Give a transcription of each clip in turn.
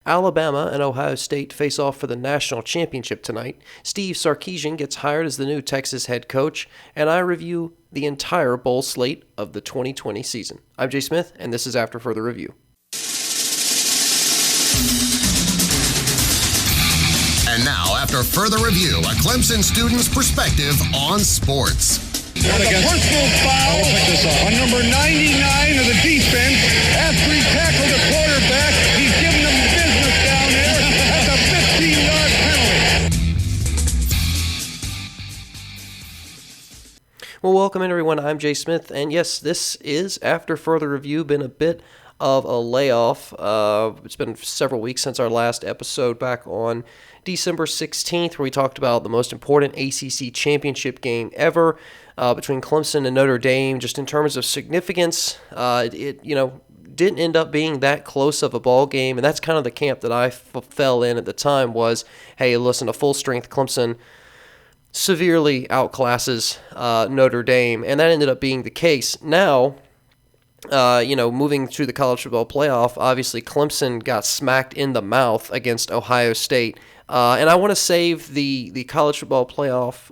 Alabama and Ohio State face off for the national championship tonight. Steve Sarkisian gets hired as the new Texas head coach, and I review the entire bowl slate of the 2020 season. I'm Jay Smith, and this is After Further Review. And now, after further review, a Clemson student's perspective on sports. There's a personal foul on number 99 of the defense. After he tackled the quarterback, he's giving them business down there. That's a 15-yard penalty. Well, welcome in, everyone. I'm Jay Smith, and yes, this is After Further Review. Been a bit of a layoff. It's been several weeks since our last episode back on December 16th, where we talked about the most important ACC championship game ever between Clemson and Notre Dame. Just in terms of significance, it didn't end up being that close of a ball game, and that's kind of the camp that I fell in at the time. Was, hey, listen, a full strength Clemson severely outclasses Notre Dame, and that ended up being the case. Now, moving through the college football playoff, obviously Clemson got smacked in the mouth against Ohio State. And I want to save the college football playoff,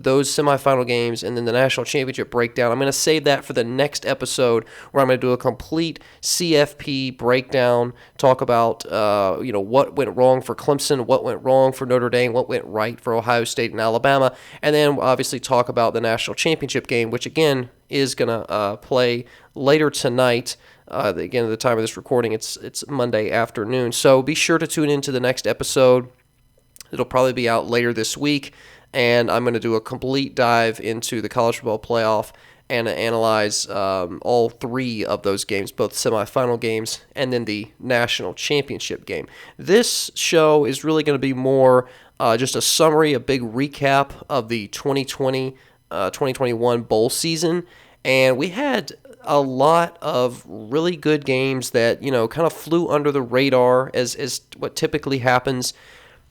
those semifinal games and then the national championship breakdown. I'm going to save that for the next episode, where I'm going to do a complete CFP breakdown, talk about, what went wrong for Clemson, what went wrong for Notre Dame, what went right for Ohio State and Alabama, and then obviously talk about the national championship game, which again is going to play later tonight. Again, at the time of this recording, it's Monday afternoon. So be sure to tune into the next episode. It'll probably be out later this week, and I'm going to do a complete dive into the college football playoff and analyze all three of those games, both semifinal games and then the national championship game. This show is really going to be more just a summary, a big recap of the 2020-2021 bowl season, and we had a lot of really good games that, kind of flew under the radar as what typically happens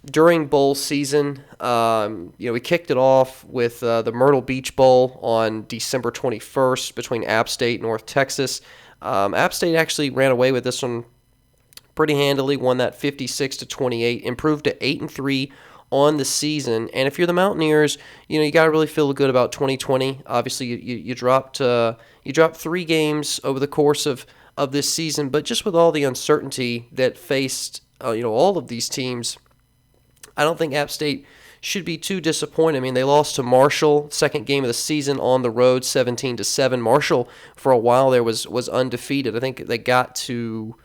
during bowl season. We kicked it off with the Myrtle Beach Bowl on December 21st between App State and North Texas. App State actually ran away with this one pretty handily, won that 56-28, improved to 8-3 on the season. And if you're the Mountaineers, you got to really feel good about 2020. Obviously, you dropped 3 games over the course of this season, but just with all the uncertainty that faced all of these teams, I don't think App State should be too disappointed. I mean, they lost to Marshall, second game of the season on the road, 17-7. Marshall, for a while there, was undefeated. I think they got to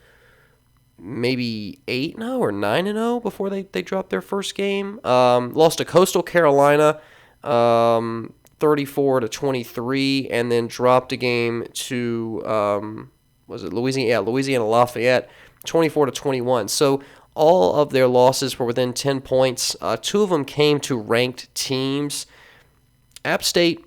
maybe 8-0 or 9-0 before they dropped their first game. Lost to Coastal Carolina 34-23, and then dropped a game to Louisiana? Yeah, Louisiana Lafayette 24-21. So all of their losses were within 10 points. 2 of them came to ranked teams. App State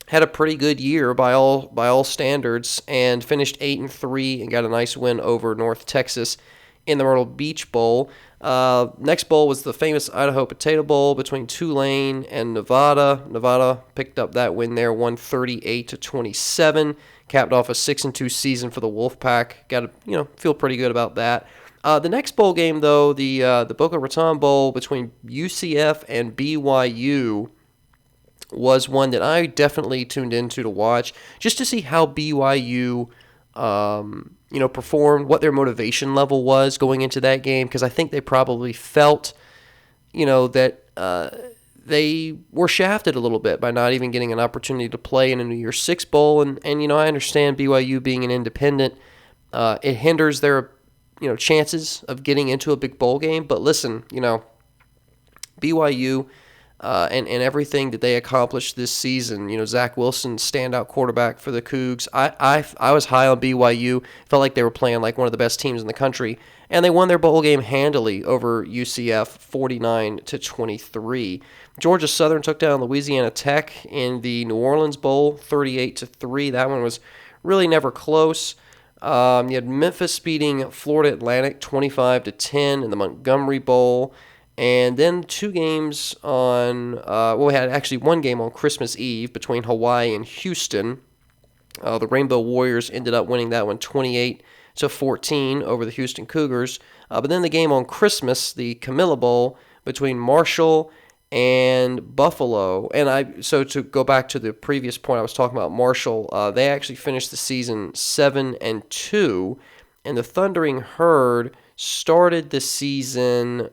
had a pretty good year by all standards, and finished 8-3 and got a nice win over North Texas in the Myrtle Beach Bowl. Next bowl was the famous Idaho Potato Bowl between Tulane and Nevada. Nevada picked up that win there, won 38-27, capped off a 6-2 season for the Wolfpack. Got to feel pretty good about that. The next bowl game, though, the Boca Raton Bowl between UCF and BYU, was one that I definitely tuned into to watch, just to see how BYU, performed, what their motivation level was going into that game, because I think they probably felt, that they were shafted a little bit by not even getting an opportunity to play in a New Year's Six Bowl, and I understand BYU being an independent, it hinders their, chances of getting into a big bowl game, but listen, BYU, and everything that they accomplished this season. Zach Wilson, standout quarterback for the Cougs. I was high on BYU. Felt like they were playing like one of the best teams in the country, and they won their bowl game handily over UCF, 49-23. Georgia Southern took down Louisiana Tech in the New Orleans Bowl, 38-3. That one was really never close. You had Memphis beating Florida Atlantic 25-10 in the Montgomery Bowl. And then 2 games on, we had actually 1 game on Christmas Eve between Hawaii and Houston. The Rainbow Warriors ended up winning that one 28 to 14 over the Houston Cougars. But then the game on Christmas, the Camilla Bowl between Marshall and Buffalo. So to go back to the previous point I was talking about, Marshall, they actually finished the season 7-2, and the Thundering Herd started the season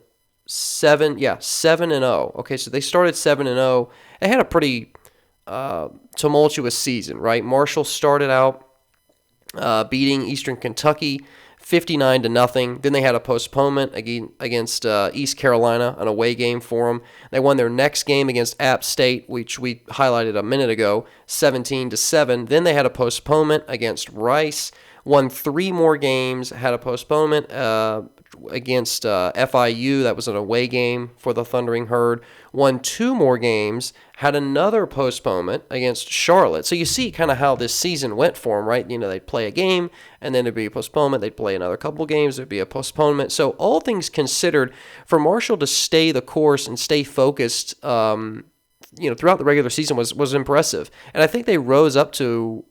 7-0. Okay, so they started 7-0. They had a pretty tumultuous season, right? Marshall started out beating Eastern Kentucky 59-0. Then they had a postponement against East Carolina, an away game for them. They won their next game against App State, which we highlighted a minute ago, 17-7. Then they had a postponement against Rice. Won 3 more games, had a postponement against FIU. That was an away game for the Thundering Herd. Won 2 more games, had another postponement against Charlotte. So you see kind of how this season went for them, right? They'd play a game, and then there'd be a postponement. They'd play another couple games. There'd be a postponement. So all things considered, for Marshall to stay the course and stay focused throughout the regular season was impressive. And I think they rose up to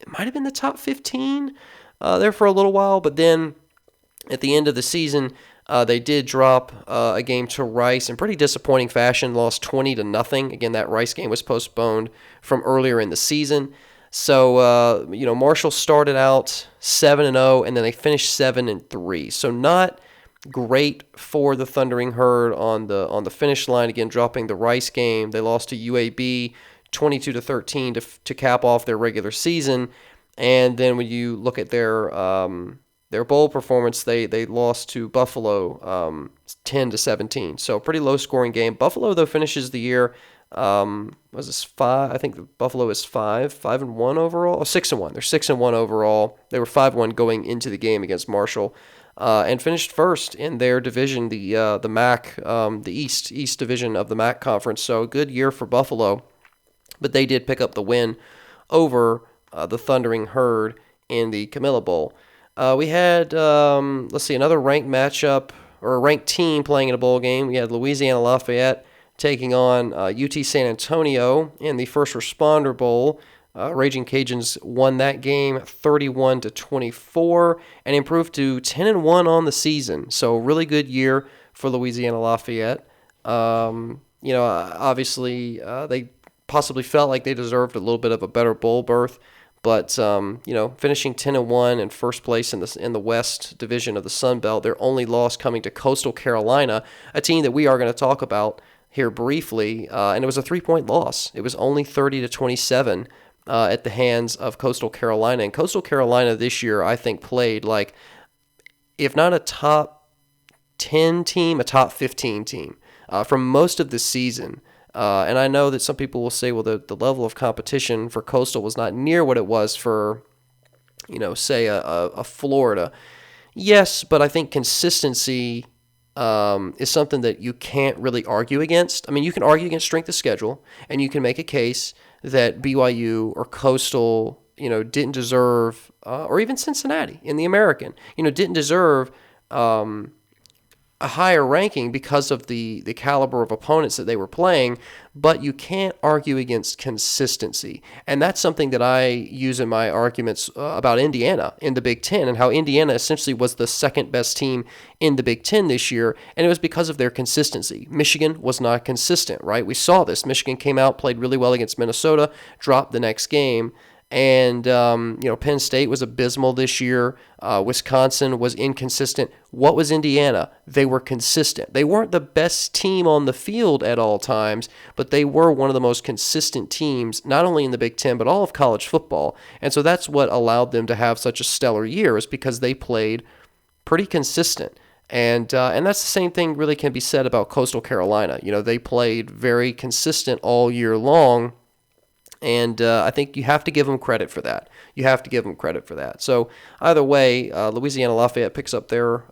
it might have been the top 15 there for a little while, but then at the end of the season, they did drop a game to Rice in pretty disappointing fashion, lost 20-0. Again, that Rice game was postponed from earlier in the season. So, Marshall started out 7-0, and then they finished 7-3. So not great for the Thundering Herd on the finish line. Again, dropping the Rice game. They lost to UAB 22-13 to cap off their regular season. And then when you look at their bowl performance, they lost to Buffalo 10-17. So pretty low scoring game. Buffalo though finishes the year was this 5? I think Buffalo is 5-1 overall. 6-1. They're 6-1 overall. They were 5-1 going into the game against Marshall. And finished first in their division, the MAC, the East Division of the MAC Conference. So a good year for Buffalo. But they did pick up the win over the Thundering Herd in the Camilla Bowl. We had, another ranked matchup, or a ranked team playing in a bowl game. We had Louisiana Lafayette taking on UT San Antonio in the First Responder Bowl. Raging Cajuns won that game 31-24 and improved to 10-1 on the season. So really good year for Louisiana Lafayette. Obviously they possibly felt like they deserved a little bit of a better bowl berth, but finishing 10-1 in first place in the West Division of the Sun Belt, their only loss coming to Coastal Carolina, a team that we are going to talk about here briefly, and it was a 3-point loss. It was only 30-27 at the hands of Coastal Carolina, and Coastal Carolina this year I think played like, if not a top 10 team, a top 15 team from most of the season. And I know that some people will say, well, the level of competition for Coastal was not near what it was for, say a Florida. Yes, but I think consistency is something that you can't really argue against. I mean, you can argue against strength of schedule, and you can make a case that BYU or Coastal, didn't deserve, or even Cincinnati in the American, didn't deserve a higher ranking because of the caliber of opponents that they were playing, but you can't argue against consistency. And that's something that I use in my arguments about Indiana in the Big Ten, and how Indiana essentially was the second best team in the Big Ten this year, and it was because of their consistency. Michigan was not consistent, right? We saw this. Michigan came out, played really well against Minnesota, dropped the next game. And, Penn State was abysmal this year. Wisconsin was inconsistent. What was Indiana? They were consistent. They weren't the best team on the field at all times, but they were one of the most consistent teams, not only in the Big Ten, but all of college football. And so that's what allowed them to have such a stellar year, is because they played pretty consistent. And that's the same thing really can be said about Coastal Carolina. They played very consistent all year long. And I think you have to give them credit for that. So either way, Louisiana Lafayette picks up their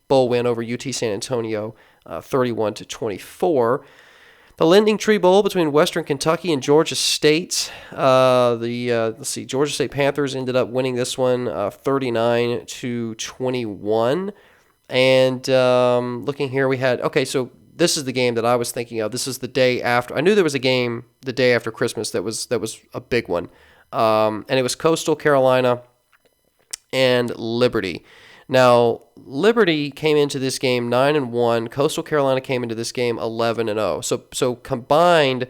bowl win over UT San Antonio, 31-24. The Lending Tree Bowl between Western Kentucky and Georgia State. Georgia State Panthers ended up winning this one 39-21. And looking here, we had so this is the game that I was thinking of. This is the day after. I knew there was a game the day after Christmas that was a big one, and it was Coastal Carolina and Liberty. Now, Liberty came into this game 9-1. Coastal Carolina came into this game 11-0. So combined,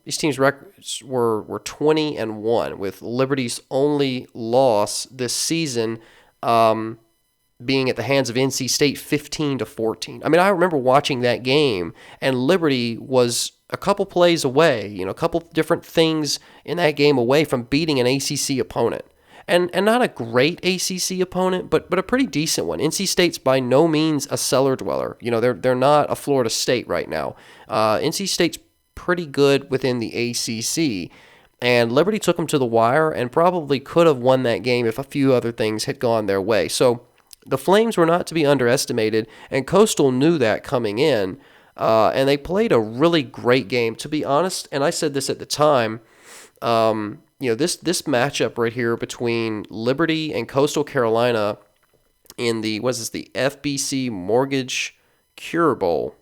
these teams' records were 20-1, with Liberty's only loss this season being at the hands of NC State 15-14. I mean, I remember watching that game, and Liberty was a couple plays away, a couple different things in that game away from beating an ACC opponent. And not a great ACC opponent, but a pretty decent one. NC State's by no means a cellar dweller. They're not a Florida State right now. NC State's pretty good within the ACC, and Liberty took them to the wire and probably could have won that game if a few other things had gone their way. So the Flames were not to be underestimated, and Coastal knew that coming in, and they played a really great game. To be honest, and I said this at the time, this matchup right here between Liberty and Coastal Carolina in the FBC Mortgage Cure Bowl,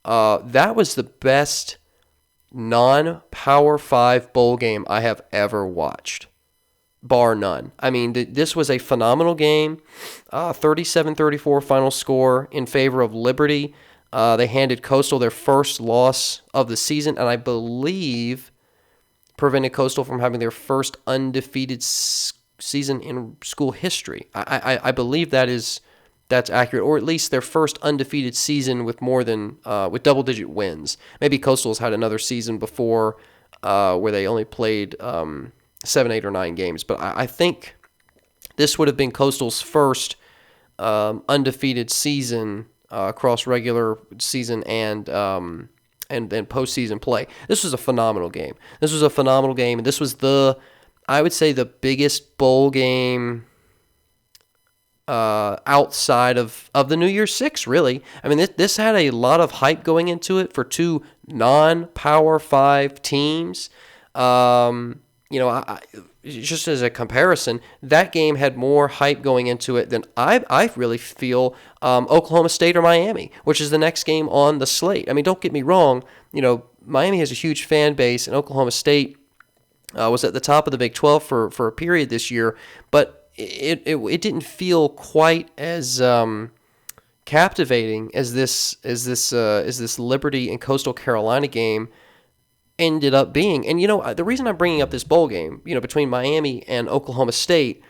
that was the best non-Power 5 bowl game I have ever watched, bar none. I mean, this was a phenomenal game, 37-34 final score in favor of Liberty. They handed Coastal their first loss of the season, and I believe prevented Coastal from having their first undefeated season in school history. I believe that's accurate, or at least their first undefeated season with more than with double-digit wins. Maybe Coastal's had another season before where they only played 7, 8, or 9 games, but I think this would have been Coastal's first undefeated season across regular season and then postseason play. This was a phenomenal game. And this was I would say, the biggest bowl game outside of the New Year's Six, really. I mean, this had a lot of hype going into it for two non-Power 5 teams. Just as a comparison, that game had more hype going into it than I really feel Oklahoma State or Miami, which is the next game on the slate. I mean, don't get me wrong, Miami has a huge fan base, and Oklahoma State was at the top of the Big 12 for a period this year, but it didn't feel quite as captivating as this Liberty and Coastal Carolina game ended up being. And the reason I'm bringing up this bowl game, between Miami and Oklahoma State,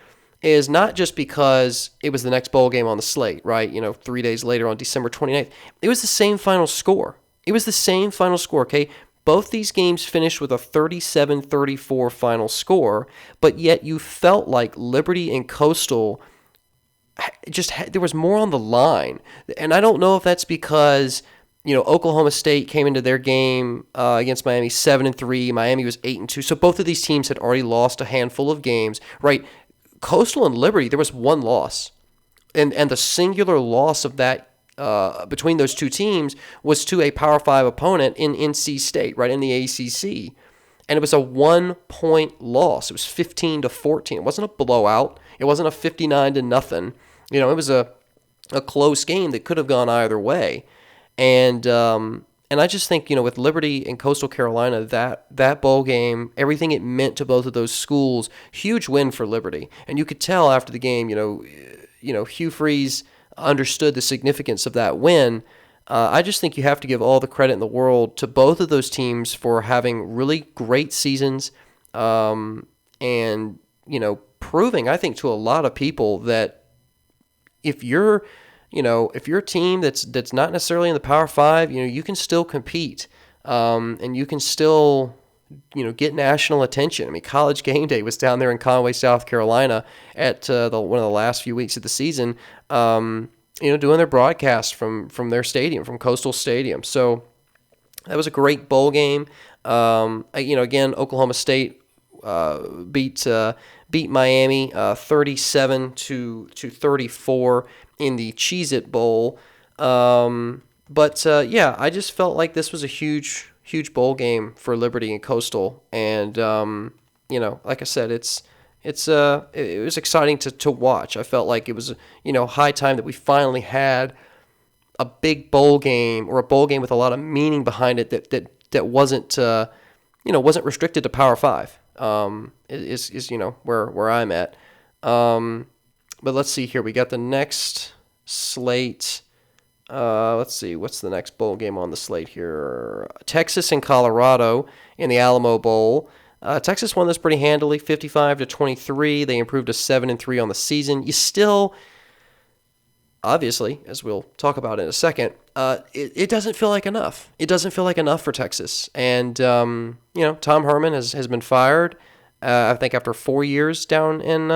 is not just because it was the next bowl game on the slate, right? 3 days later on December 29th. It was the same final score. Okay? Both these games finished with a 37-34 final score, but yet you felt like Liberty and Coastal there was more on the line. And I don't know if that's because Oklahoma State came into their game against Miami 7-3. Miami was 8-2. So both of these teams had already lost a handful of games, right? Coastal and Liberty, there was one loss, and the singular loss of that between those two teams was to a Power 5 opponent in NC State, right, in the ACC, and it was a 1-point loss. It was 15-14. It wasn't a blowout. It wasn't a 59-0. It was a close game that could have gone either way. And I just think, with Liberty and Coastal Carolina, that bowl game, everything it meant to both of those schools, huge win for Liberty. And you could tell after the game, Hugh Freeze understood the significance of that win. I just think you have to give all the credit in the world to both of those teams for having really great seasons, and proving, I think, to a lot of people that if you're a team that's not necessarily in the Power 5, you can still compete, and you can still, get national attention. I mean, College Game Day was down there in Conway, South Carolina at one of the last few weeks of the season, doing their broadcast from their stadium, from Coastal Stadium. So that was a great bowl game. Again, Oklahoma State beat Miami 37-34 in the Cheez-It Bowl. I just felt like this was a huge bowl game for Liberty and Coastal. And, like I said, it was exciting to watch. I felt like it was, high time that we finally had a big bowl game, or a bowl game with a lot of meaning behind it that wasn't, wasn't restricted to Power 5. Is where I'm at. But let's see here. We got the next slate. Let's see. What's the next bowl game on the slate here? Texas and Colorado in the Alamo Bowl. Texas won this pretty handily, 55-23. They improved to 7-3 on the season. You still, obviously, as we'll talk about in a second, it doesn't feel like enough. It doesn't feel like enough for Texas. And, Tom Herman has been fired, I think, after 4 years down in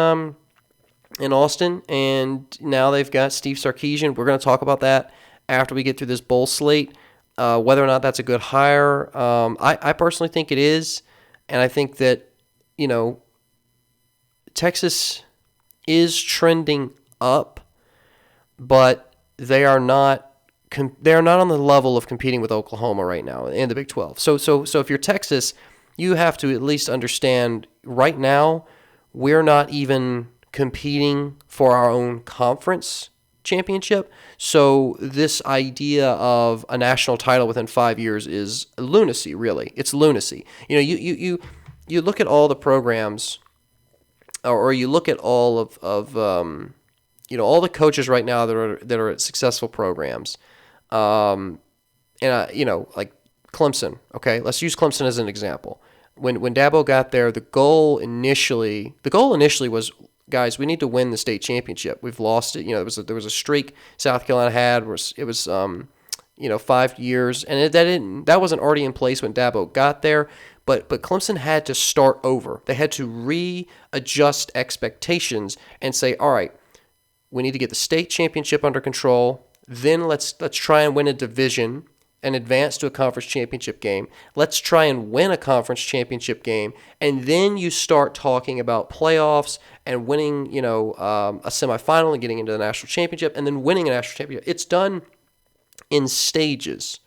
Austin, and now they've got Steve Sarkisian. We're going to talk about that after we get through this bowl slate, whether or not that's a good hire. I personally think it is, and I think that, Texas is trending up, but they are not on the level of competing with Oklahoma right now in the Big 12. So if you're Texas, you have to at least understand right now we're not even competing for our own conference championship. So this idea of a national title within 5 years is lunacy, really. It's lunacy. You look at all the programs, or you look at all of all the coaches right now that are at successful programs, like Clemson. Okay, let's use Clemson as an example. When Dabo got there, the goal initially was, guys, we need to win the state championship. We've lost it. There was a streak South Carolina had. It was 5 years, and that wasn't already in place when Dabo got there. But Clemson had to start over. They had to readjust expectations and say, all right, we need to get the state championship under control. Then let's try and win a division and advance to a conference championship game. Let's try and win a conference championship game, and then you start talking about playoffs and winning, a semifinal and getting into the national championship, and then winning a national championship. It's done in stages,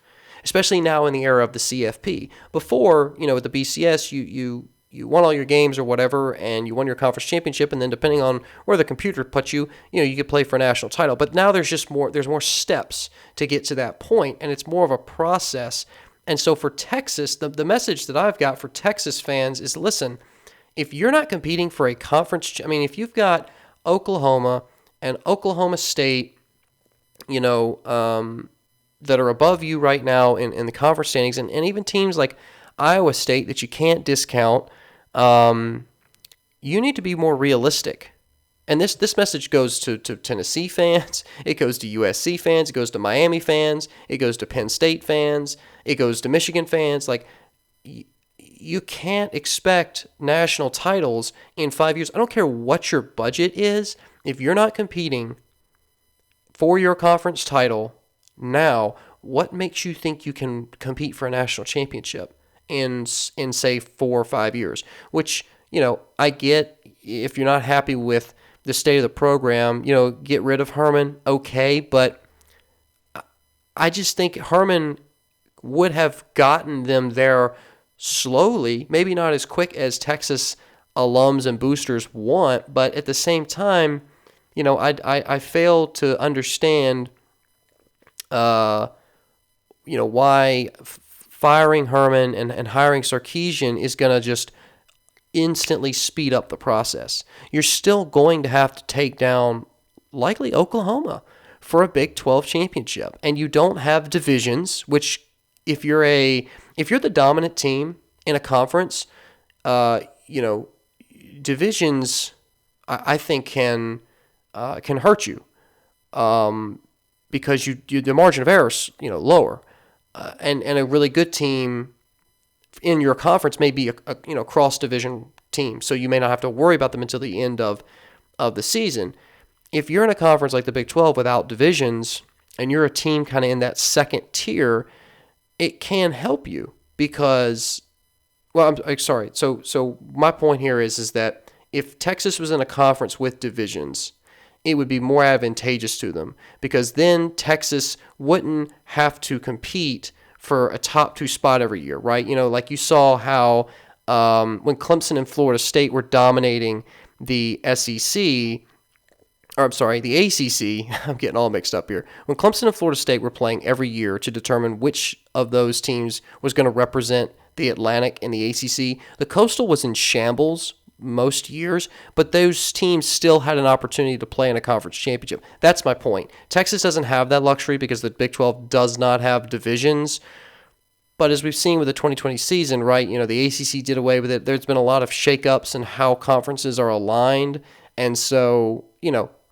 especially now in the era of the CFP. Before, with the BCS, you won all your games or whatever, and you won your conference championship, and then depending on where the computer puts you, you could play for a national title. But now there's more steps to get to that point, and it's more of a process. And so for Texas, the message that I've got for Texas fans is, listen, if you're not competing for a conference, if you've got Oklahoma and Oklahoma State, that are above you right now in the conference standings, and even teams like Iowa State that you can't discount, you need to be more realistic. And this message goes to Tennessee fans, it goes to USC fans, it goes to Miami fans, it goes to Penn State fans, it goes to Michigan fans. Like, you can't expect national titles in 5 years. I don't care what your budget is. If you're not competing for your conference title now, what makes you think you can compete for a national championship in say 4 or 5 years? Which, I get if you're not happy with the state of the program, get rid of Herman, okay, but I just think Herman would have gotten them there slowly, maybe not as quick as Texas alums and boosters want, but at the same time, I fail to understand why firing Herman and hiring Sarkisian is going to just instantly speed up the process. You're still going to have to take down likely Oklahoma for a Big 12 championship, and you don't have divisions, which if you're the dominant team in a conference, divisions I think can hurt you. Because the margin of error is lower, and a really good team in your conference may be a cross division team, so you may not have to worry about them until the end of the season. If you're in a conference like the Big 12 without divisions, and you're a team kind of in that second tier, it can help you because, well, I'm sorry. So my point here is that if Texas was in a conference with divisions, it would be more advantageous to them because then Texas wouldn't have to compete for a top 2 spot every year, right? Like you saw how when Clemson and Florida State were dominating the SEC, or I'm sorry, the ACC, I'm getting all mixed up here. When Clemson and Florida State were playing every year to determine which of those teams was going to represent the Atlantic and the ACC, the Coastal was in shambles most years, but those teams still had an opportunity to play in a conference championship. That's my point. Texas doesn't have that luxury because the Big 12 does not have divisions. But as we've seen with the 2020 season, right, the ACC did away with it. There's been a lot of shakeups in how conferences are aligned. And so,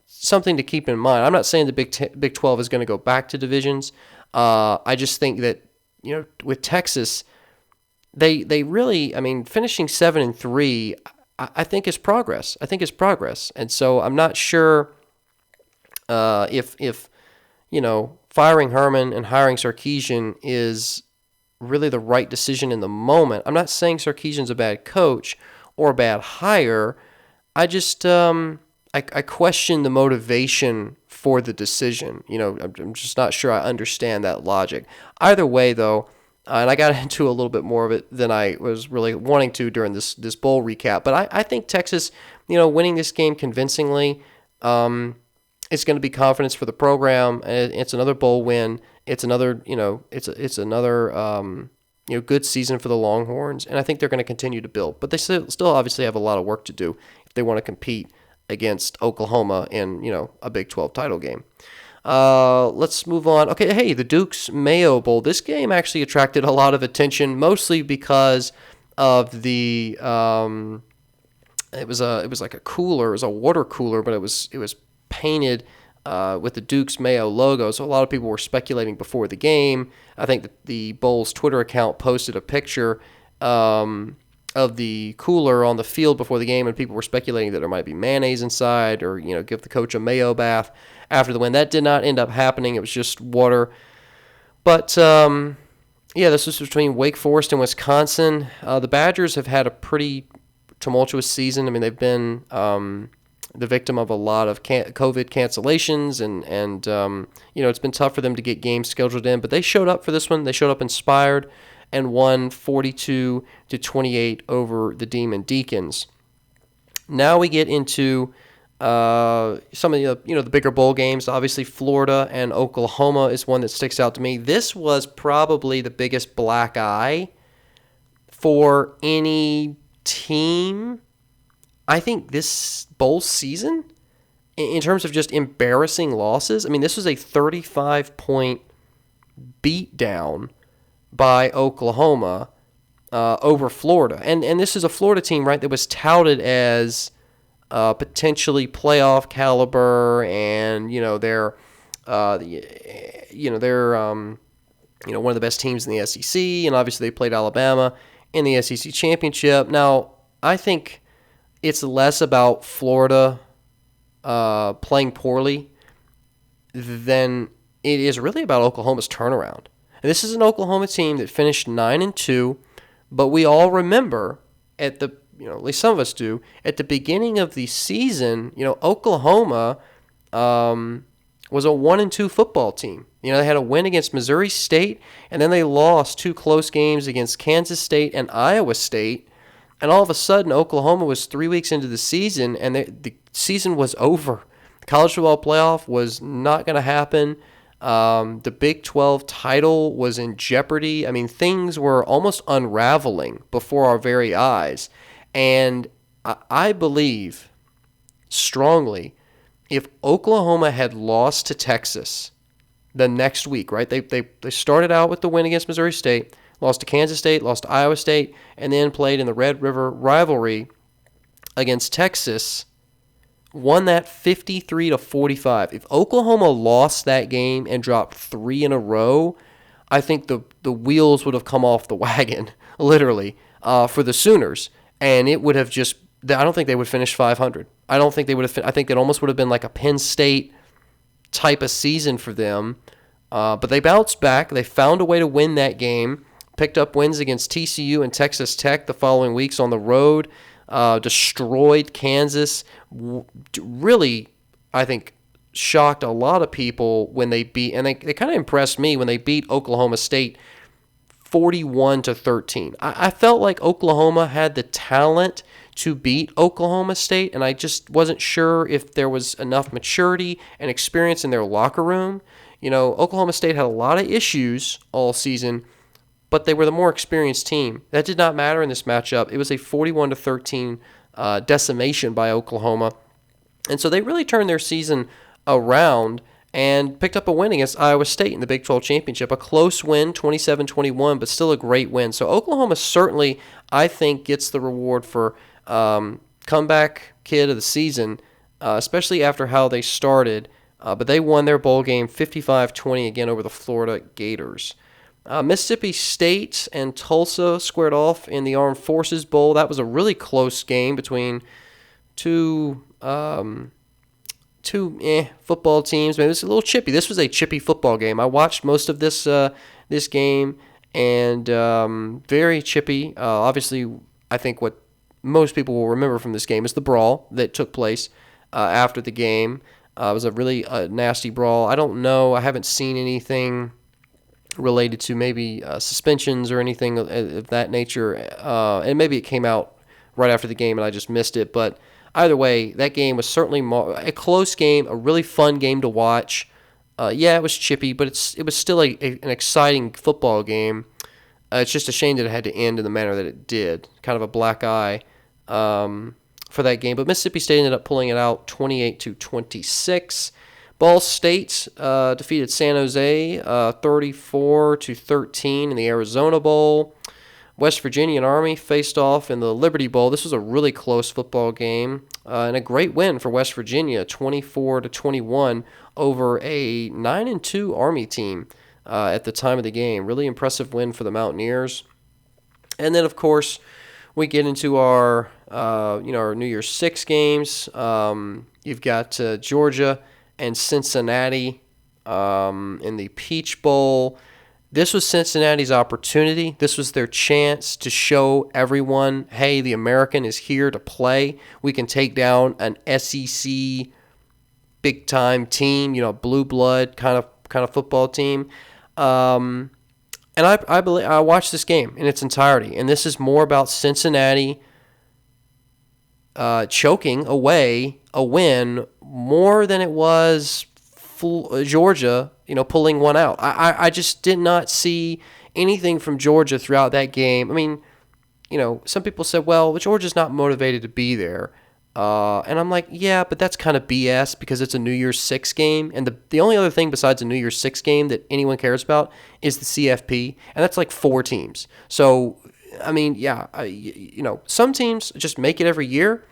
something to keep in mind. I'm not saying the Big 12 is going to go back to divisions. I just think that, with Texas, they really, finishing 7-3, I think is progress. And so I'm not sure if firing Herman and hiring Sarkisian is really the right decision in the moment. I'm not saying Sarkisian's a bad coach or a bad hire. I just I question the motivation for the decision. I'm just not sure I understand that logic. Either way, though, and I got into a little bit more of it than I was really wanting to during this bowl recap. But I think Texas, winning this game convincingly, it's going to be confidence for the program. It's another bowl win. It's another, it's another, good season for the Longhorns, and I think they're going to continue to build. But they still obviously have a lot of work to do if they want to compete against Oklahoma in, a Big 12 title game. Let's move on. Okay, hey, the Duke's Mayo Bowl. This game actually attracted a lot of attention, mostly because of the it was like a cooler, it was a water cooler, but it was painted with the Duke's Mayo logo. So a lot of people were speculating before the game. I think that the Bowl's Twitter account posted a picture of the cooler on the field before the game, and people were speculating that there might be mayonnaise inside, or give the coach a mayo bath after the win. That did not end up happening. It was just water. But this was between Wake Forest and Wisconsin. The Badgers have had a pretty tumultuous season. They've been the victim of a lot of COVID cancellations, and it's been tough for them to get games scheduled in. But they showed up for this one. They showed up inspired and won 42-28 over the Demon Deacons. Now we get into some of the bigger bowl games. Obviously, Florida and Oklahoma is one that sticks out to me. This was probably the biggest black eye for any team, I think, this bowl season, in terms of just embarrassing losses. This was a 35-point beatdown by Oklahoma over Florida. And this is a Florida team, right, that was touted as potentially playoff caliber, and they're one of the best teams in the SEC, and obviously they played Alabama in the SEC championship. Now, I think it's less about Florida playing poorly than it is really about Oklahoma's turnaround. And this is an Oklahoma team that finished 9-2, but we all remember at least some of us do, at the beginning of the season, Oklahoma was a 1-2 football team. They had a win against Missouri State, and then they lost 2 close games against Kansas State and Iowa State. And all of a sudden, Oklahoma was 3 weeks into the season, and the season was over. The college football playoff was not going to happen. The Big 12 title was in jeopardy. Things were almost unraveling before our very eyes. And I believe strongly, if Oklahoma had lost to Texas the next week, right? They started out with the win against Missouri State, lost to Kansas State, lost to Iowa State, and then played in the Red River rivalry against Texas, won that 53-45. If Oklahoma lost that game and dropped 3 in a row, I think the wheels would have come off the wagon, literally, for the Sooners. And it would have just, I don't think they would finish 500. I don't think they would have, I think it almost would have been like a Penn State type of season for them. But they bounced back. They found a way to win that game, picked up wins against TCU and Texas Tech the following weeks on the road, destroyed Kansas. Really, I think, shocked a lot of people when they beat, and they kind of impressed me when they beat Oklahoma State 41-13. I felt like Oklahoma had the talent to beat Oklahoma State, and I just wasn't sure if there was enough maturity and experience in their locker room. Oklahoma State had a lot of issues all season, but they were the more experienced team. That did not matter in this matchup. It was a 41-13 decimation by Oklahoma. And so they really turned their season around and picked up a win against Iowa State in the Big 12 Championship. A close win, 27-21, but still a great win. So Oklahoma certainly, I think, gets the reward for comeback kid of the season, especially after how they started. But they won their bowl game 55-20 again over the Florida Gators. Mississippi State and Tulsa squared off in the Armed Forces Bowl. That was a really close game between two football teams. Maybe it was a little chippy. This was a chippy football game. I watched most of this game, and very chippy. Obviously, I think what most people will remember from this game is the brawl that took place after the game. It was a really nasty brawl. I don't know. I haven't seen anything related to maybe suspensions or anything of that nature. And maybe it came out right after the game and I just missed it. But either way, that game was certainly a close game, a really fun game to watch. Yeah, it was chippy, but it was still an exciting football game. It's just a shame that it had to end in the manner that it did. Kind of a black eye for that game. But Mississippi State ended up pulling it out 28-26. Ball State defeated San Jose 34-13 in the Arizona Bowl. West Virginia and Army faced off in the Liberty Bowl. This was a really close football game and a great win for West Virginia, 24-21 over a 9-2 Army team at the time of the game. Really impressive win for the Mountaineers. And then, of course, we get into our our New Year's Six games. You've got Georgia and Cincinnati in the Peach Bowl. This was Cincinnati's opportunity. This was their chance to show everyone, hey, the American is here to play. We can take down an SEC big-time team, blue blood kind of football team. And I watched this game in its entirety, and this is more about Cincinnati choking away a win more than it was Georgia, pulling one out. I just did not see anything from Georgia throughout that game. I mean, some people said, well, Georgia's not motivated to be there. And I'm like, yeah, but that's kind of BS because it's a New Year's Six game. And the only other thing besides a New Year's Six game that anyone cares about is the CFP. And that's like 4 teams. So, I mean, yeah, some teams just make it every year.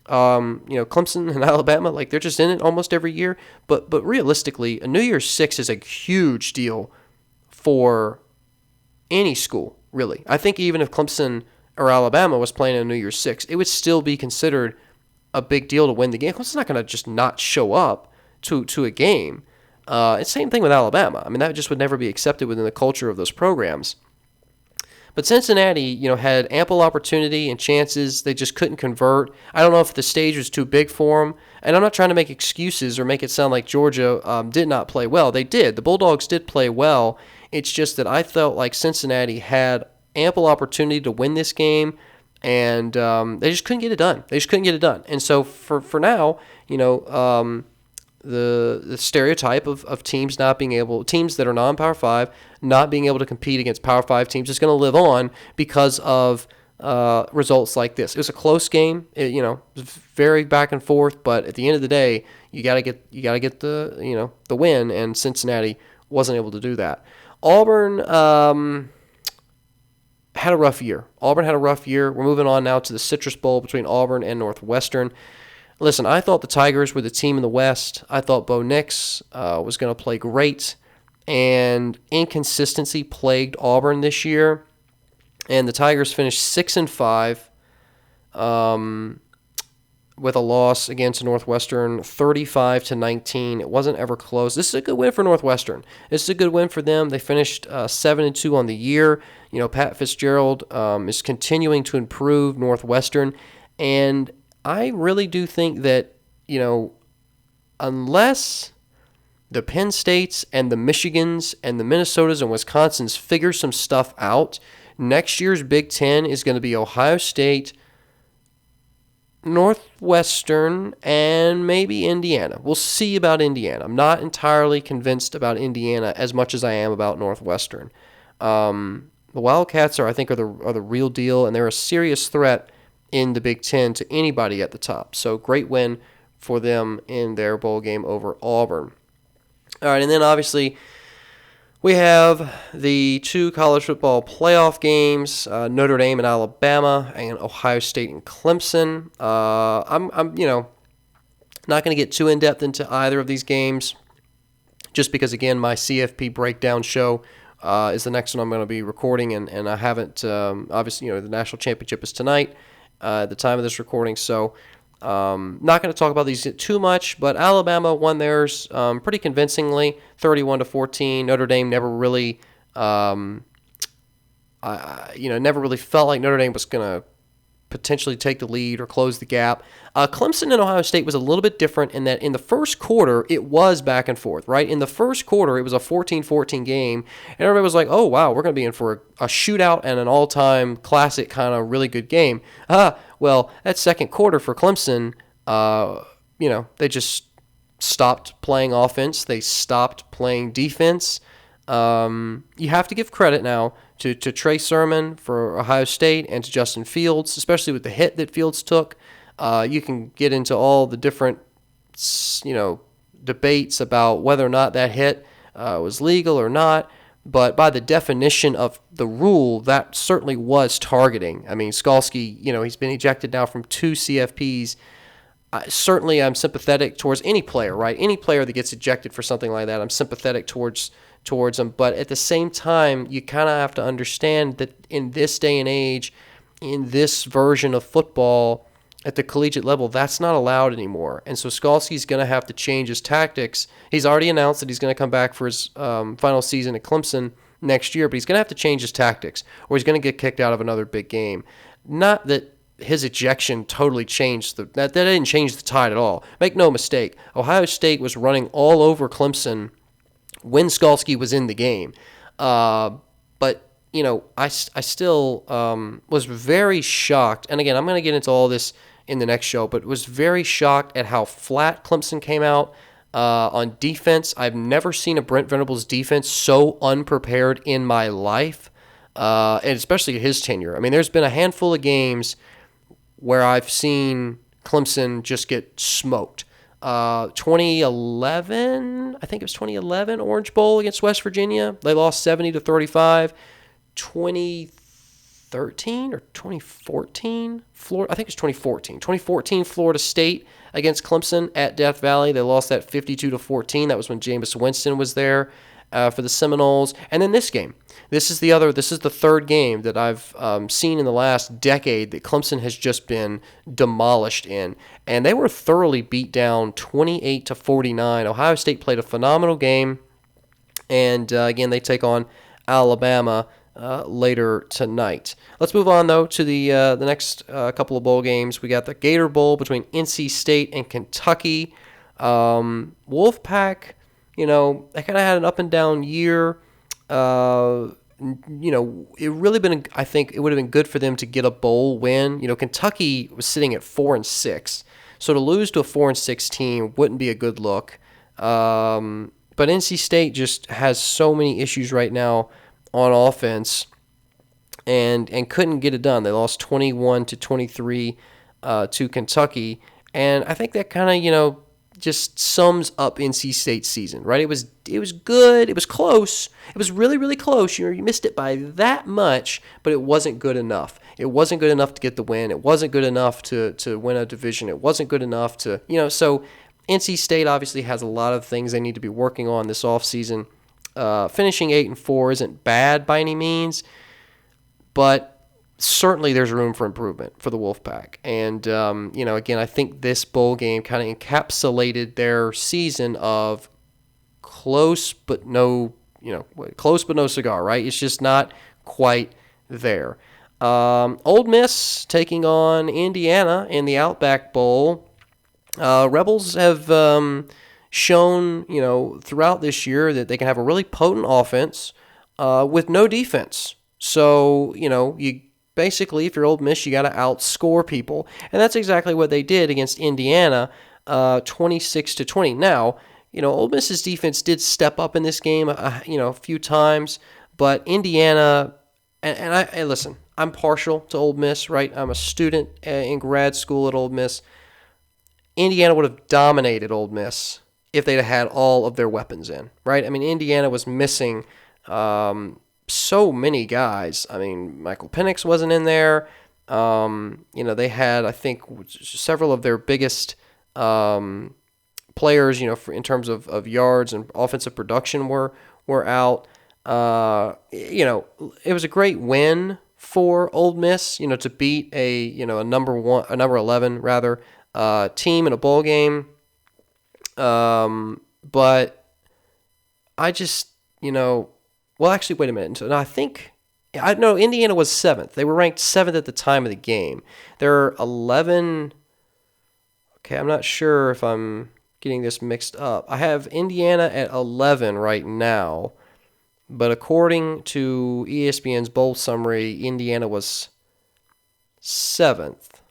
Clemson and Alabama, like they're just in it almost every year. But realistically, a New Year's Six is a huge deal for any school, really. I think even if Clemson or Alabama was playing a New Year's Six, it would still be considered a big deal to win the game. Clemson's not going to just not show up to a game. It's the same thing with Alabama. I mean, that just would never be accepted within the culture of those programs. But Cincinnati, had ample opportunity and chances. They just couldn't convert. I don't know if the stage was too big for them. And I'm not trying to make excuses or make it sound like Georgia did not play well. They did. The Bulldogs did play well. It's just that I felt like Cincinnati had ample opportunity to win this game, and they just couldn't get it done. And so for now, the stereotype of teams that are non-Power 5 not being able to compete against Power 5 teams is going to live on because of results like this. It was a close game. It was very back and forth, but at the end of the day, you got to get the win, and Cincinnati wasn't able to do that. Auburn had a rough year. We're moving on now to the Citrus Bowl between Auburn and Northwestern. Listen, I thought the Tigers were the team in the West. I thought Bo Nix was going to play great, and inconsistency plagued Auburn this year. And the Tigers finished 6-5 with a loss against Northwestern, 35-19. It wasn't ever close. This is a good win for Northwestern. This is a good win for them. They finished 7-2 on the year. Pat Fitzgerald is continuing to improve Northwestern, and I really do think that, unless the Penn States and the Michigans and the Minnesotas and Wisconsins figure some stuff out, next year's Big Ten is going to be Ohio State, Northwestern, and maybe Indiana. We'll see about Indiana. I'm not entirely convinced about Indiana as much as I am about Northwestern. The Wildcats are the real deal, and they're a serious threat in the Big Ten to anybody at the top. So great win for them in their bowl game over Auburn. All right, and then obviously we have the 2 college football playoff games, Notre Dame and Alabama, and Ohio State and Clemson. I'm not going to get too in-depth into either of these games, just because, again, my CFP breakdown show is the next one I'm going to be recording, and I haven't, obviously, the national championship is tonight at the time of this recording, so not going to talk about these too much, but Alabama won theirs pretty convincingly, 31-14. Notre Dame never really, never really felt like Notre Dame was going to potentially take the lead or close the gap. Clemson and Ohio State was a little bit different in that in the first quarter, it was back and forth, right? In the first quarter, it was a 14-14 game, and everybody was like, oh, wow, we're going to be in for a shootout and an all-time classic kind of really good game. Well, that second quarter for Clemson, they just stopped playing offense. They stopped playing defense. You have to give credit now to Trey Sermon for Ohio State and to Justin Fields, especially with the hit that Fields took. You can get into all the different, debates about whether or not that hit was legal or not. But by the definition of the rule, that certainly was targeting. I mean, Skalski, he's been ejected now from 2 CFPs. Certainly, I'm sympathetic towards any player, right? Any player that gets ejected for something like that, I'm sympathetic towards them. But at the same time, you kind of have to understand that in this day and age, in this version of football at the collegiate level, that's not allowed anymore. And so Skalski's going to have to change his tactics. He's already announced that he's going to come back for his final season at Clemson next year, but he's going to have to change his tactics or he's going to get kicked out of another big game. Not that his ejection totally changed that didn't change the tide at all. Make no mistake, Ohio State was running all over Clemson when Skalski was in the game. But I still was very shocked. And again, I'm going to get into all this in the next show, but was very shocked at how flat Clemson came out on defense. I've never seen a Brent Venables defense so unprepared in my life, and especially his tenure. I mean, there's been a handful of games where I've seen Clemson just get smoked. 2011, I think it was 2011 Orange Bowl against West Virginia. They lost 70-35. 2013 or 2014, Florida. I think it's 2014. 2014 Florida State against Clemson at Death Valley. They lost that 52-14. That was when Jameis Winston was there for the Seminoles. And then this game. This is the third game that I've seen in the last decade that Clemson has just been demolished in. And they were thoroughly beat down 28-49. Ohio State played a phenomenal game. And again, they take on Alabama later tonight. Let's move on, though, to the next couple of bowl games. We got the Gator Bowl between NC State and Kentucky. Wolfpack, they kind of had an up-and-down year. It really I think it would have been good for them to get a bowl win. Kentucky was sitting at 4-6, so to lose to a 4-6 team wouldn't be a good look. But NC State just has so many issues right now on offense and couldn't get it done. They lost 21-23 to Kentucky, and I think that kind of just sums up NC State's season, right? It was good, it was close, it was really, really close. You missed it by that much, but it wasn't good enough. It wasn't good enough to get the win. It wasn't good enough to win a division. It wasn't good enough to so NC State obviously has a lot of things they need to be working on this offseason. Finishing 8-4 isn't bad by any means, but certainly there's room for improvement for the Wolfpack. And, again, I think this bowl game kind of encapsulated their season of close but no cigar, right? It's just not quite there. Ole Miss taking on Indiana in the Outback Bowl. Rebels have shown, throughout this year that they can have a really potent offense with no defense. So, you basically, if you're Ole Miss, you got to outscore people. And that's exactly what they did against Indiana, 26-20. Now, Ole Miss's defense did step up in this game, a few times, but Indiana, and listen, I'm partial to Ole Miss, right? I'm a student in grad school at Ole Miss. Indiana would have dominated Ole Miss if they'd have had all of their weapons in, right? I mean, Indiana was missing so many guys. I mean, Michael Penix wasn't in there. They had, I think, several of their biggest players, in terms of yards and offensive production were out. It was a great win for Ole Miss, to beat a number 11 rather team in a bowl game. But I just, well, actually, wait a minute. So, no, I know Indiana was 7th. They were ranked 7th at the time of the game. There are 11. Okay, I'm not sure if I'm getting this mixed up. I have Indiana at 11 right now, but according to ESPN's bowl summary, Indiana was 7th.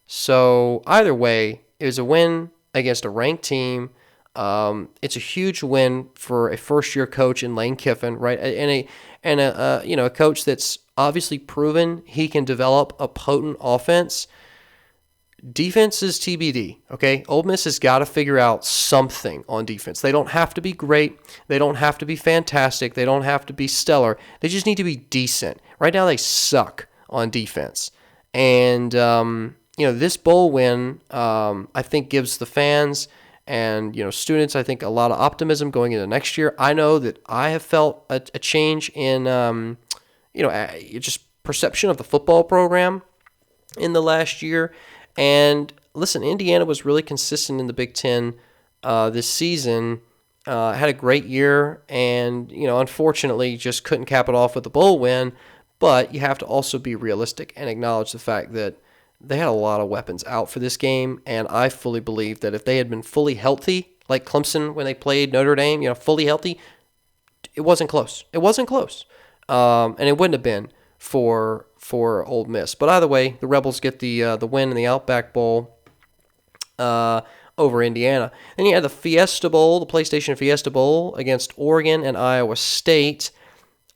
So either way, it was a win against a ranked team. It's a huge win for a first-year coach in Lane Kiffin, right? And a coach that's obviously proven he can develop a potent offense. Defense is TBD, okay? Ole Miss has got to figure out something on defense. They don't have to be great. They don't have to be fantastic. They don't have to be stellar. They just need to be decent. Right now they suck on defense. And, this bowl win, I think, gives the fans and, students, I think, a lot of optimism going into next year. I know that I have felt a change in, just perception of the football program in the last year. And listen, Indiana was really consistent in the Big Ten this season. Had a great year, and unfortunately, just couldn't cap it off with the bowl win. But you have to also be realistic and acknowledge the fact that they had a lot of weapons out for this game, and I fully believe that if they had been fully healthy, like Clemson when they played Notre Dame, fully healthy, it wasn't close. It wasn't close, and it wouldn't have been for Ole Miss. But either way, the Rebels get the win in the Outback Bowl over Indiana. Then you had the Fiesta Bowl, the PlayStation Fiesta Bowl against Oregon and Iowa State.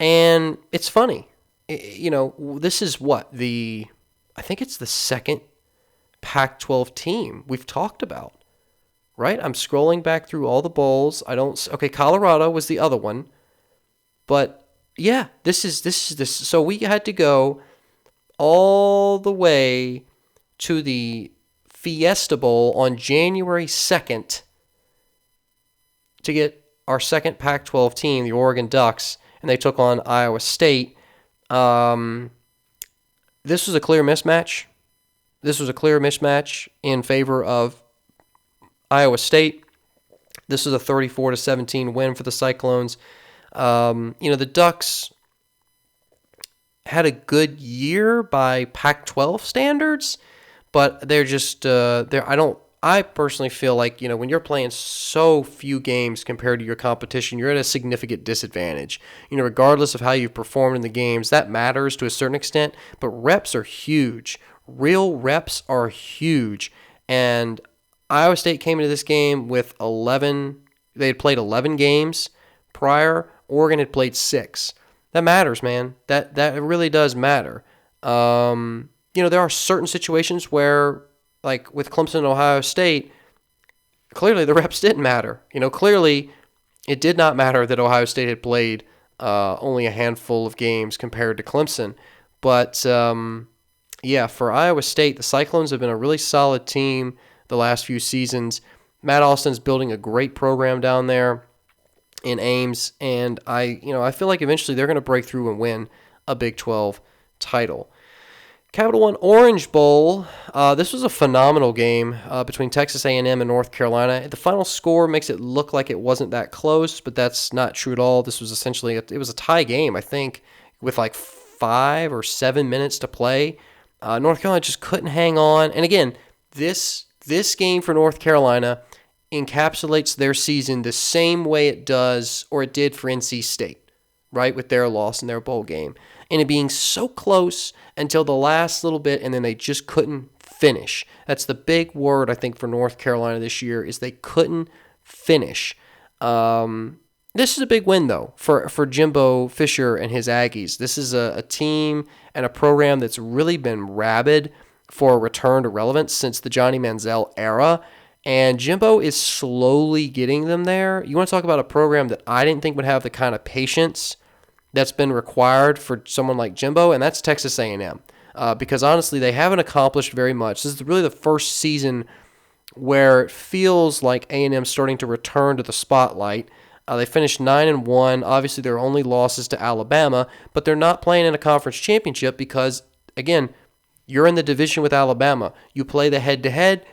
And it's funny. This is I think it's the second Pac-12 team we've talked about, right? I'm scrolling back through all the bowls. Colorado was the other one. But yeah, this is. So we had to go all the way to the Fiesta Bowl on January 2nd to get our second Pac-12 team, the Oregon Ducks, and they took on Iowa State. This was a clear mismatch. This was a clear mismatch in favor of Iowa State. This was a 34-17 win for the Cyclones. The Ducks had a good year by Pac-12 standards, but they're just I personally feel like, when you're playing so few games compared to your competition, you're at a significant disadvantage. Regardless of how you've performed in the games, that matters to a certain extent, but reps are huge. Real reps are huge. And Iowa State came into this game with 11. They had played 11 games prior. Oregon had played 6. That matters, man. That really does matter. There are certain situations where, like with Clemson and Ohio State, clearly the reps didn't matter. Clearly it did not matter that Ohio State had played only a handful of games compared to Clemson. But, for Iowa State, the Cyclones have been a really solid team the last few seasons. Matt Austin's building a great program down there in Ames, and I feel like eventually they're going to break through and win a Big 12 title. Capital One Orange Bowl. This was a phenomenal game between Texas A&M and North Carolina. The final score makes it look like it wasn't that close, but that's not true at all. This was essentially it was a tie game, I think, with like 5 or 7 minutes to play. North Carolina just couldn't hang on. And again, this game for North Carolina encapsulates their season the same way it does or it did for NC State, right, with their loss in their bowl game. And it being so close until the last little bit, and then they just couldn't finish. That's the big word, I think, for North Carolina this year, is they couldn't finish. This is a big win, though, for Jimbo Fisher and his Aggies. This is a team and a program that's really been rabid for a return to relevance since the Johnny Manziel era, and Jimbo is slowly getting them there. You want to talk about a program that I didn't think would have the kind of patience that's been required for someone like Jimbo, and that's Texas A&M. Because honestly, they haven't accomplished very much. This is really the first season where it feels like A&M starting to return to the spotlight. They finished 9-1. Obviously, their only losses to Alabama, but they're not playing in a conference championship because, again, you're in the division with Alabama. You play the head-to-head,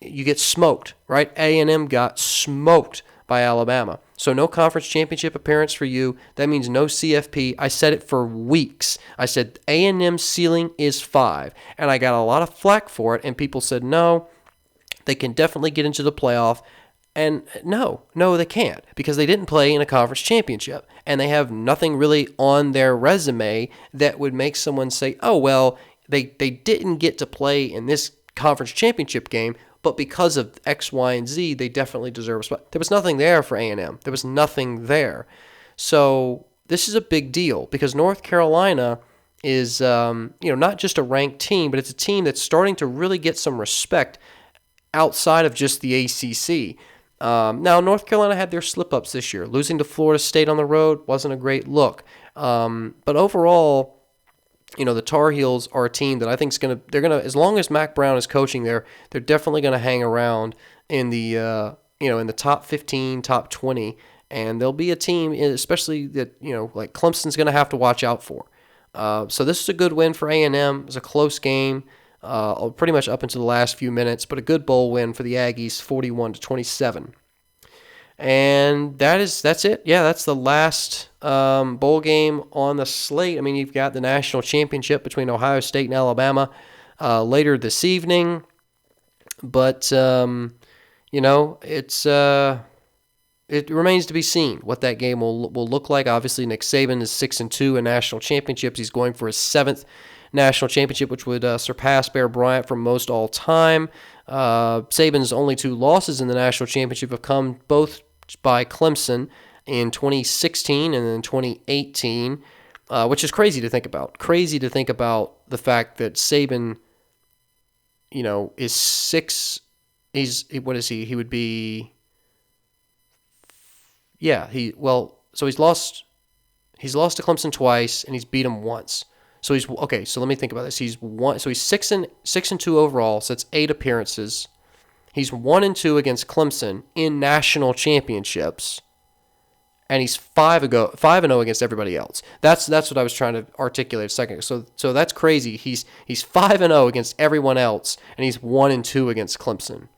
you get smoked, right? A&M got smoked by Alabama. So no conference championship appearance for you. That means no CFP. I said it for weeks. I said A&M's ceiling is 5, and I got a lot of flack for it, and people said, no, they can definitely get into the playoff. And no, they can't because they didn't play in a conference championship, and they have nothing really on their resume that would make someone say, oh, well, they didn't get to play in this conference championship game, but because of X, Y, and Z, they definitely deserve a spot. There was nothing there for A&M. There was nothing there. So this is a big deal because North Carolina is not just a ranked team, but it's a team that's starting to really get some respect outside of just the ACC. Now, North Carolina had their slip-ups this year. Losing to Florida State on the road wasn't a great look. But overall, the Tar Heels are a team that I think they're going to, as long as Mac Brown is coaching there, they're definitely going to hang around in the, in the top 15, top 20. And they'll be a team, especially that, like Clemson's going to have to watch out for. So this is a good win for A&M. It was a close game. Pretty much up into the last few minutes, but a good bowl win for the Aggies, 41-27. And that's it. Yeah, that's the last bowl game on the slate. I mean, you've got the national championship between Ohio State and Alabama later this evening, but it remains to be seen what that game will look like. Obviously, Nick Saban is 6-2 in national championships. He's going for his 7th national championship, which would surpass Bear Bryant from most all time. Saban's only 2 losses in the national championship have come both by Clemson in 2016 and then 2018, which is crazy to think about. Crazy to think about the fact that Saban, is 6. What is he? He would be. Yeah. So he's lost to Clemson twice and he's beat him once. So he's okay. So let me think about this. He's 6-2 overall. So that's 8 appearances. He's 1-2 against Clemson in national championships, and he's 5-0 against everybody else. That's what I was trying to articulate a second. So that's crazy. He's 5-0 against everyone else, and he's 1-2 against Clemson. It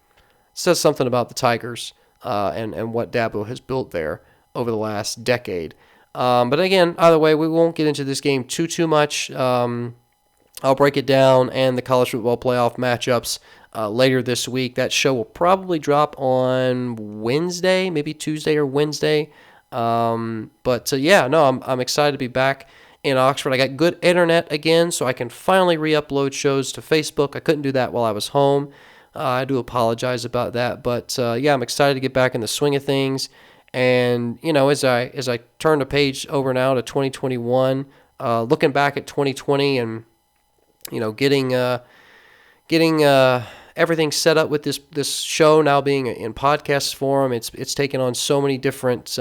says something about the Tigers and what Dabo has built there over the last decade. But again, either way, we won't get into this game too much. I'll break it down and the college football playoff matchups later this week. That show will probably drop on Wednesday, maybe Tuesday or Wednesday. I'm excited to be back in Oxford. I got good internet again, so I can finally re-upload shows to Facebook. I couldn't do that while I was home. I do apologize about that, but I'm excited to get back in the swing of things. And as I turn the page over now to 2021, looking back at 2020 and getting everything set up with this show now being in podcast form, it's taken on so many different.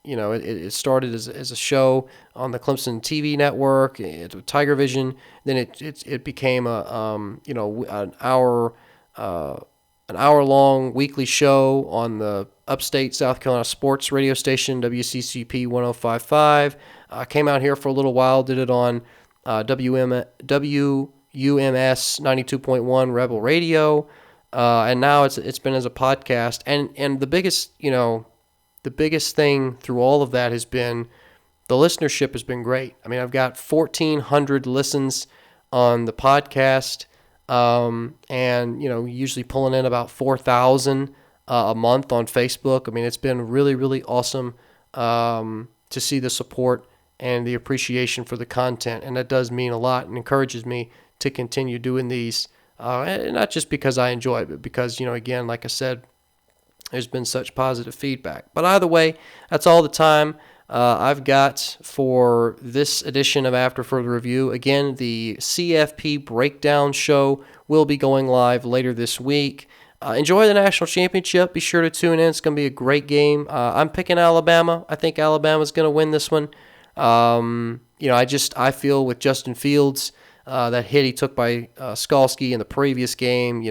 It started as a show on the Clemson TV network, Tiger Vision. Then it became an hour-long weekly show on the upstate South Carolina sports radio station, WCCP 105.5. Came out here for a little while, did it on WUMS 92.1 Rebel Radio, and now it's been as a podcast. And the biggest thing through all of that has been the listenership has been great. I mean, I've got 1,400 listens on the podcast. Usually pulling in about 4,000 a month on Facebook. I mean, it's been really, really awesome to see the support and the appreciation for the content, and that does mean a lot and encourages me to continue doing these, and not just because I enjoy it, but because, again, like I said, there's been such positive feedback. But either way, that's all the time I've got for this edition of After Further Review. Again, the CFP Breakdown Show will be going live later this week. Enjoy the national championship. Be sure to tune in. It's going to be a great game. I'm picking Alabama. I think Alabama's going to win this one. I feel with Justin Fields, that hit he took by Skalski in the previous game,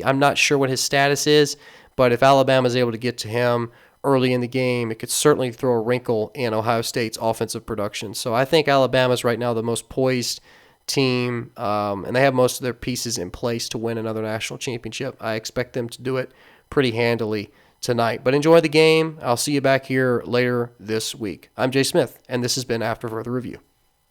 I'm not sure what his status is, but if Alabama's able to get to him early in the game, it could certainly throw a wrinkle in Ohio State's offensive production. So I think Alabama's right now the most poised team, and they have most of their pieces in place to win another national championship. I expect them to do it pretty handily tonight. But enjoy the game. I'll see you back here later this week. I'm Jay Smith, and this has been After Further Review.